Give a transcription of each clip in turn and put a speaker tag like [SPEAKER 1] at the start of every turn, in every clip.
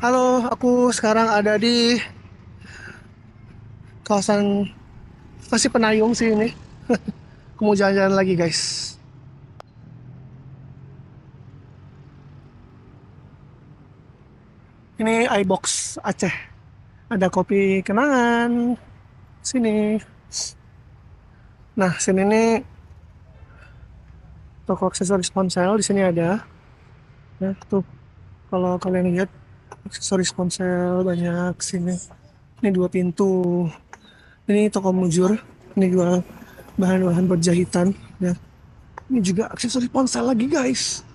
[SPEAKER 1] Halo, aku sekarang ada di kawasan masih Penayung sih ini. Aku mau jalan-jalan lagi guys. Ini iBox Aceh. Ada kopi kenangan sini. Nah, sini nih toko aksesoris ponsel di sini ada. Ya, tuh kalau kalian lihat aksesoris ponsel banyak sini. Ini dua pintu. Ini toko mujur. Ini jual bahan-bahan buat jahitan. Ya. Ini juga aksesoris ponsel lagi guys.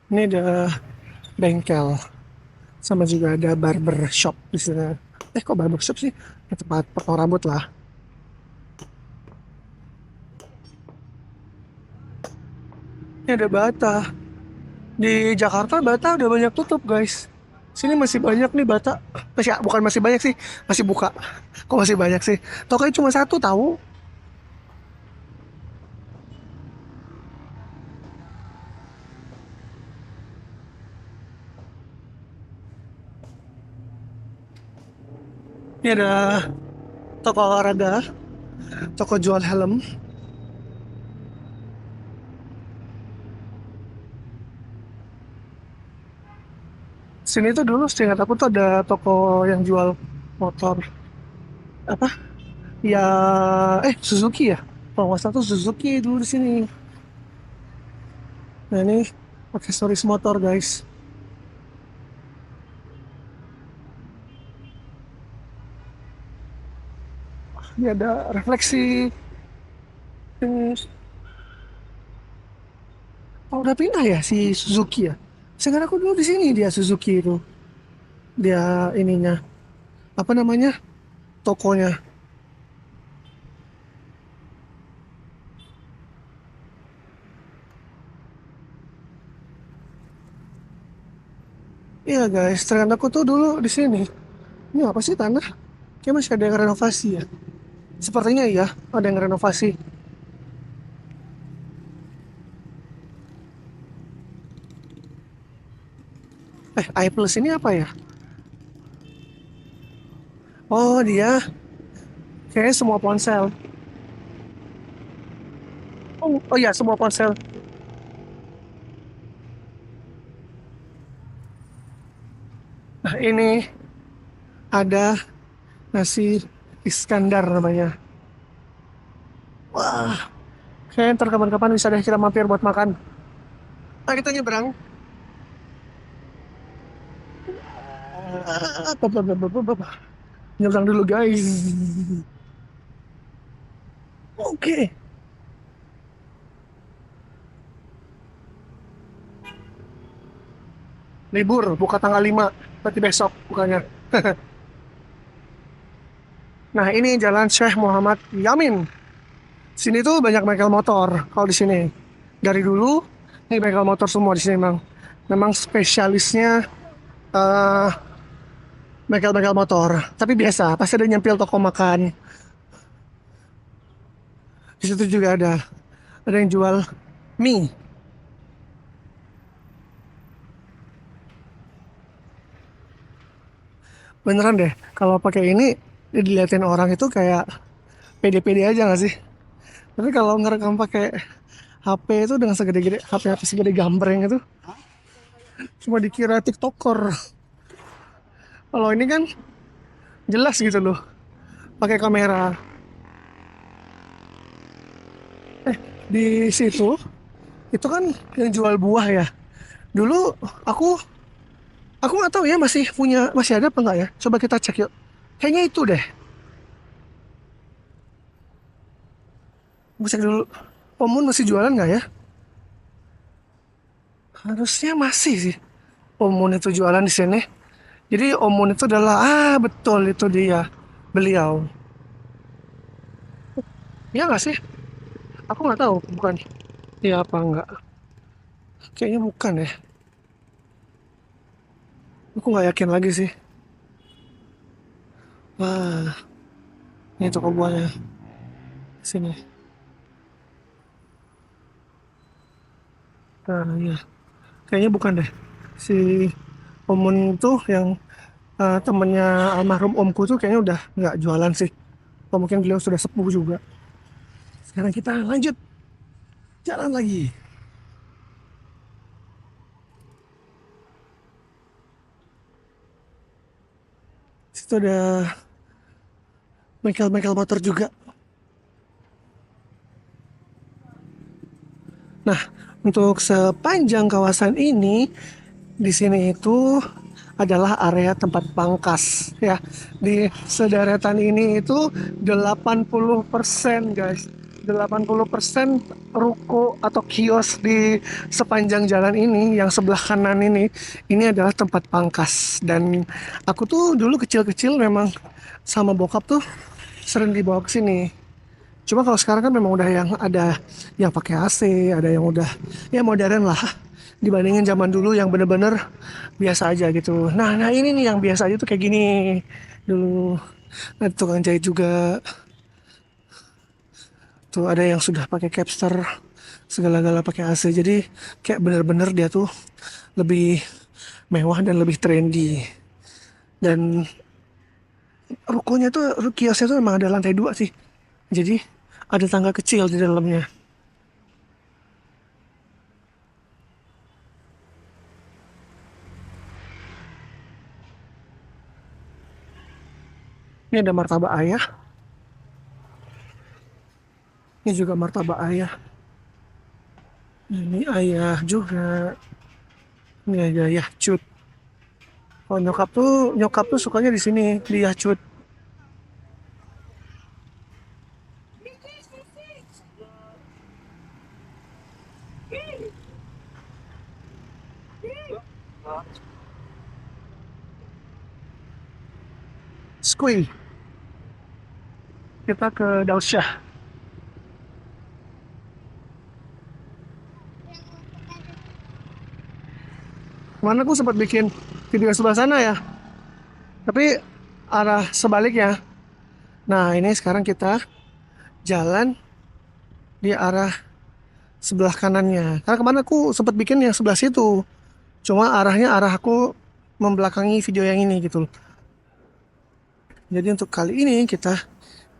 [SPEAKER 1] Ini ada bengkel. Sama juga ada barber shop di sana. Kok barber shop sih? Ya, tempat potong rambut lah. Ini ada Bata. Di Jakarta Bata udah banyak tutup guys. Sini masih banyak nih Bata. Bukan masih banyak sih, masih buka. Kok masih banyak sih? Tokonya cuma satu tahu. Ini ada toko olahraga, toko jual helm. Sini tuh dulu seingat aku tuh ada toko yang jual motor apa? Ya, Suzuki ya. Kalau nggak salah tuh Suzuki dulu di sini. Nah ini aksesoris motor guys. Ini ada refleksi. Ini, oh, udah pindah ya si Suzuki ya. Seingat aku dulu di sini dia Suzuki itu. Dia ininya apa namanya? Tokonya. Iya guys, ternyata aku tuh dulu di sini. Ini apa sih tanah? Kayak masih ada yang renovasi ya. Sepertinya iya, ada yang renovasi. iPlus ini apa ya? Oh, dia kayaknya semua ponsel. Oh iya, semua ponsel. Nah, ini ada nasi Iskandar namanya. Wah, kayaknya ntar kapan-kapan bisa deh kita mampir buat makan. Nah, kita nyebrang. Nyebrang dulu guys. Oke. Libur, buka tanggal 5. Berarti besok bukannya. Nah, ini Jalan Syekh Muhammad Yamin. Sini tuh banyak bengkel motor kalau di sini. Dari dulu, ini bengkel motor semua di sini memang. Memang spesialisnya eh bengkel-bengkel motor. Tapi biasa, pasti ada nyempil toko makan. Di situ juga ada yang jual mie. Beneran deh, kalau pakai ini diliatin orang itu kayak pede-pede aja nggak sih? Tapi kalau ngerekam pakai HP itu dengan segede-gede HP segede gambreng itu cuma dikira TikToker. Kalau ini kan jelas gitu loh, pakai kamera. Di situ itu kan yang jual buah ya. Dulu aku aku nggak tahu ya masih ada apa nggak ya. Coba kita cek yuk. Kayaknya itu deh. Gue cek dulu. Omun masih jualan nggak ya? Harusnya masih sih. Omun itu jualan di sini. Jadi Omun itu adalah betul itu dia beliau. Iya nggak sih? Aku nggak tahu bukan. Iya apa enggak? Kayaknya bukan ya. Aku nggak yakin lagi sih. Wah, ini toko buahnya. Sini. Nah, iya. Kayaknya bukan deh. Si Omun itu yang temennya almarhum omku tuh kayaknya udah nggak jualan sih. Atau mungkin beliau sudah sepuh juga. Sekarang kita lanjut jalan lagi. Situ ada bengkel-bengkel motor juga. Nah, untuk sepanjang kawasan ini, di sini itu adalah area tempat pangkas ya. Di sederetan ini itu 80% guys. 80% ruko atau kios di sepanjang jalan ini yang sebelah kanan ini adalah tempat pangkas. Dan aku tuh dulu kecil-kecil memang sama bokap tuh sering dibawa ke sini. Cuma kalau sekarang kan memang udah yang ada yang pakai AC, ada yang udah ya modern lah dibandingin zaman dulu yang bener-bener biasa aja gitu. Nah ini nih yang biasa aja tuh kayak gini dulu. Ada tukang jahit juga. Tuh ada yang sudah pakai capster segala-gala pakai AC. Jadi kayak bener-bener dia tuh lebih mewah dan lebih trendy. Dan rukonya tuh kiosnya tuh emang ada lantai 2 sih. Jadi ada tangga kecil di dalamnya. Ini ada martabak ayah. Ini juga martabak ayah. Ini ayah juga. Ini ayah cut. Kalau nyokap tuh sukanya di sini di Yacut. Skui. Kita ke Dausyah. Mana aku sempat bikin video sebelah sana ya. Tapi arah sebaliknya. Nah ini sekarang kita jalan di arah sebelah kanannya. Karena kemana aku sempat bikin yang sebelah situ. Cuma arahnya arah aku membelakangi video yang ini gitu loh. Jadi untuk kali ini kita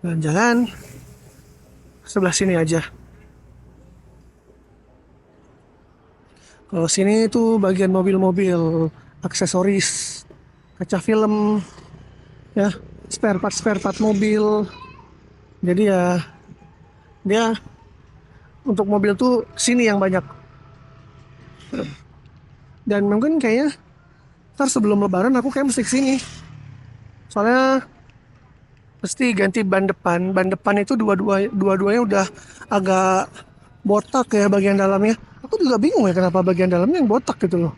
[SPEAKER 1] jalan-jalan sebelah sini aja. Kalau sini itu bagian mobil-mobil, aksesoris, kaca film, ya, spare part mobil. Jadi ya dia untuk mobil tuh sini yang banyak. Dan mungkin kayaknya ntar sebelum lebaran aku kayak mesti kesini. Soalnya pasti ganti ban depan. Ban depan itu dua-duanya udah agak botak ya bagian dalamnya. Aku juga bingung ya kenapa bagian dalamnya yang botak gitu loh.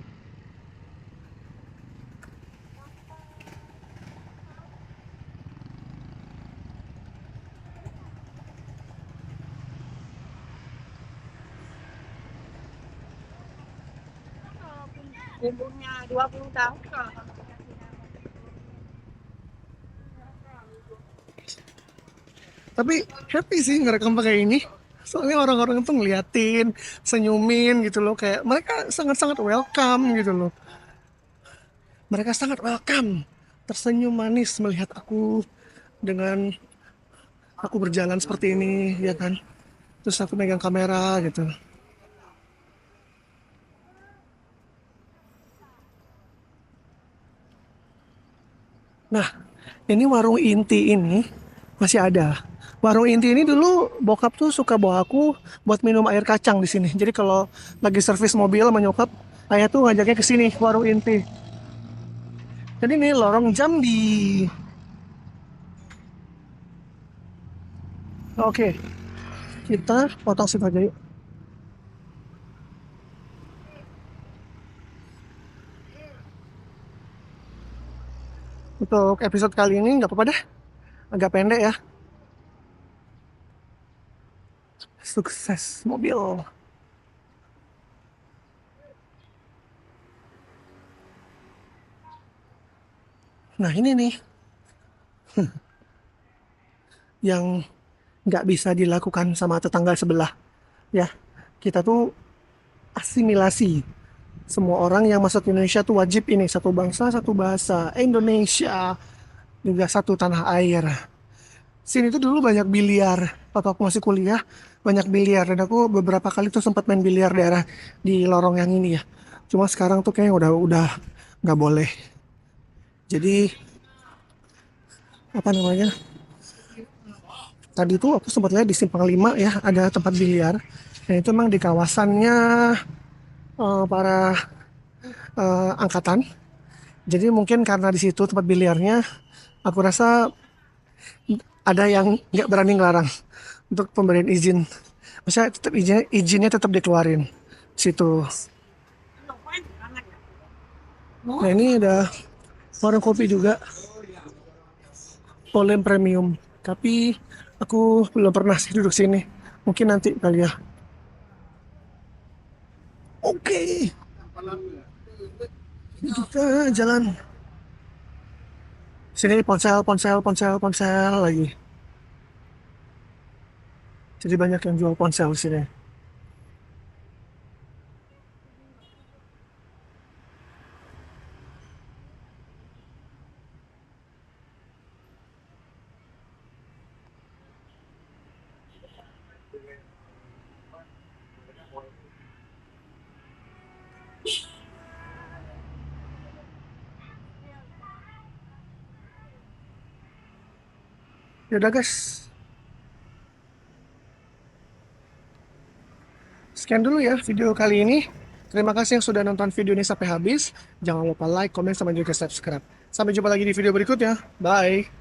[SPEAKER 2] Umurnya 20 tahun kalau
[SPEAKER 1] Tapi happy sih ngerekam pakai ini. Soalnya orang-orang tuh ngeliatin, senyumin gitu loh. Kayak mereka sangat-sangat welcome gitu loh. Mereka sangat welcome. Tersenyum manis melihat aku dengan aku berjalan seperti ini, ya kan. Terus aku megang kamera gitu. Nah, ini warung inti ini masih ada. Warung inti ini dulu bokap tuh suka bawa aku buat minum air kacang di sini. Jadi kalau lagi servis mobil sama nyokap, ayah tuh ngajaknya ke sini, warung inti. Jadi ini lorong Jambi. Oke, kita potong situ aja yuk. Untuk episode kali ini nggak apa-apa deh, agak pendek ya. Sukses mobil. Nah ini nih yang nggak bisa dilakukan sama tetangga sebelah. Ya, kita tuh asimilasi. Semua orang yang masuk ke Indonesia tuh wajib ini satu bangsa, satu bahasa. Indonesia juga satu tanah air. Sini tuh dulu banyak biliar. Waktu aku masih kuliah, banyak biliar. Dan aku beberapa kali tuh sempat main biliar daerah di lorong yang ini ya. Cuma sekarang tuh kayaknya udah nggak boleh. Jadi apa namanya? Tadi tuh aku sempat lihat di Simpang 5 ya ada tempat biliar. Dan itu memang di kawasannya para angkatan. Jadi mungkin karena di situ tempat biliarnya, aku rasa ada yang nggak berani ngelarang untuk pemberian izin. Maksudnya tetap izinnya tetap dikeluarin situ. Nah ini ada warung kopi juga, Polem Premium. Tapi aku belum pernah sih duduk sini. Mungkin nanti kali ya. Oke, kita jalan. Sini ponsel lagi. Jadi banyak yang jual ponsel di sini. Yaudah guys, sekian dulu ya video kali ini. Terima kasih yang sudah nonton video ini sampai habis. Jangan lupa like, comment, sama juga subscribe. Sampai jumpa lagi di video berikutnya. Bye.